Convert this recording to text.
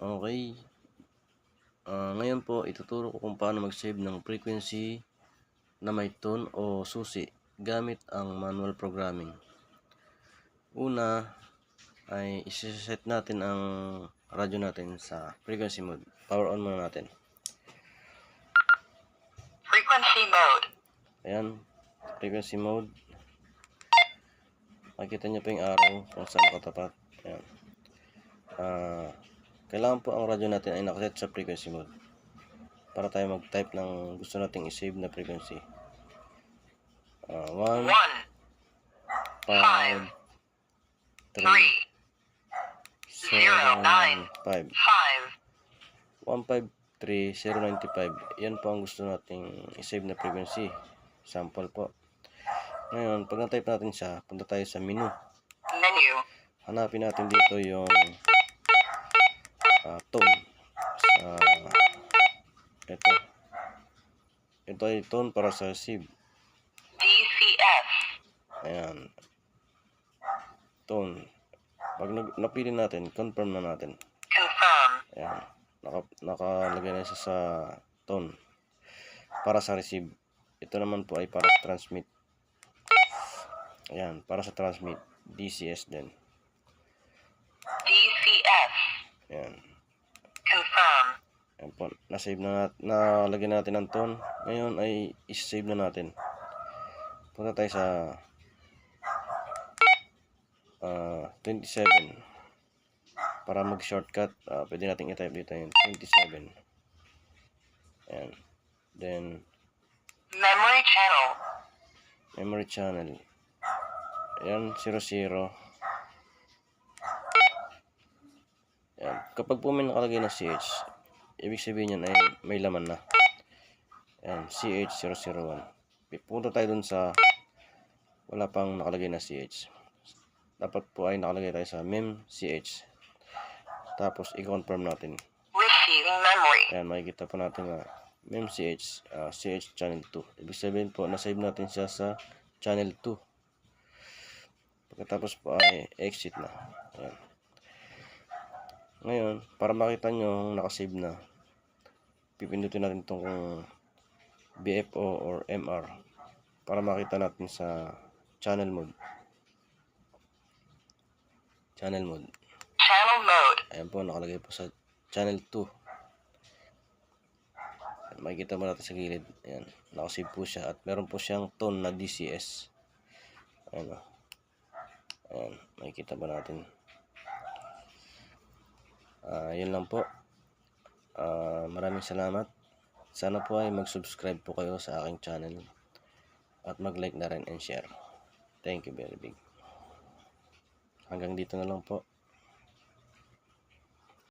Okay. Ngayon po ituturo ko kung paano mag-save ng frequency na may tone o susi gamit ang manual programming. Una ay isi-set natin ang radyo natin sa frequency mode. Power on muna natin. Frequency mode. Ayan, frequency mode. Makikita niyo po yung arrow kung saan nakatapat. Ayan. Kailangan po ang radyo natin ay nakaset sa frequency mode para tayo mag-type ng gusto nating i-save na frequency. 1, 5, 3, 7, 5. 153,095. Yan po ang gusto nating i-save na frequency. Sample po. Ngayon, pag na-type natin siya, punta tayo sa menu. Hanapin natin dito yung tone. Ito ay tone para sa receive. DCS. Ayan. Tone. Pag napili natin, confirm na natin. Confirm. Ayan. Nakalagay na siya sa tone. Para sa receive. Ito naman po ay para sa transmit. Ayan. Para sa transmit. DCS din. DCS. Ayan. Confirm. Ayan po. Na-save na nalagyan natin ang tone. Ngayon ay is-save na natin. Punta tayo sa 27. Para mag-shortcut, pwede natin i-type dito yung 27. Ayan. Then, memory channel. Ayan, 00. Ayan. Kapag po may nakalagay na CH, ibig sabihin yan ay may laman na. Ayan, CH001. Punta tayo dun sa wala pang nakalagay na CH. Dapat po ay nakalagay tayo sa memch. Tapos i-confirm natin. Receiving memory. Ayan, makikita po natin na memch, CH channel 2. Ibig sabihin po, na-save natin siya sa channel 2. Pagkatapos po ay exit na. Ayan. Ngayon, para makita nyo nakasave na, pipindutin natin itong BFO or MR para makita natin sa channel mode. Channel mode. Ayan po, nakalagay po sa channel 2. Ayan, makikita mo natin sa gilid. Ayan, nakasave po siya at meron po siyang tone na DCS. Ayan o. Ayan, makikita ba natin. Yun lang po. Maraming salamat. Sana po ay mag-subscribe po kayo sa aking channel at mag-like na rin and share. Thank you very big. Hanggang dito na lang po.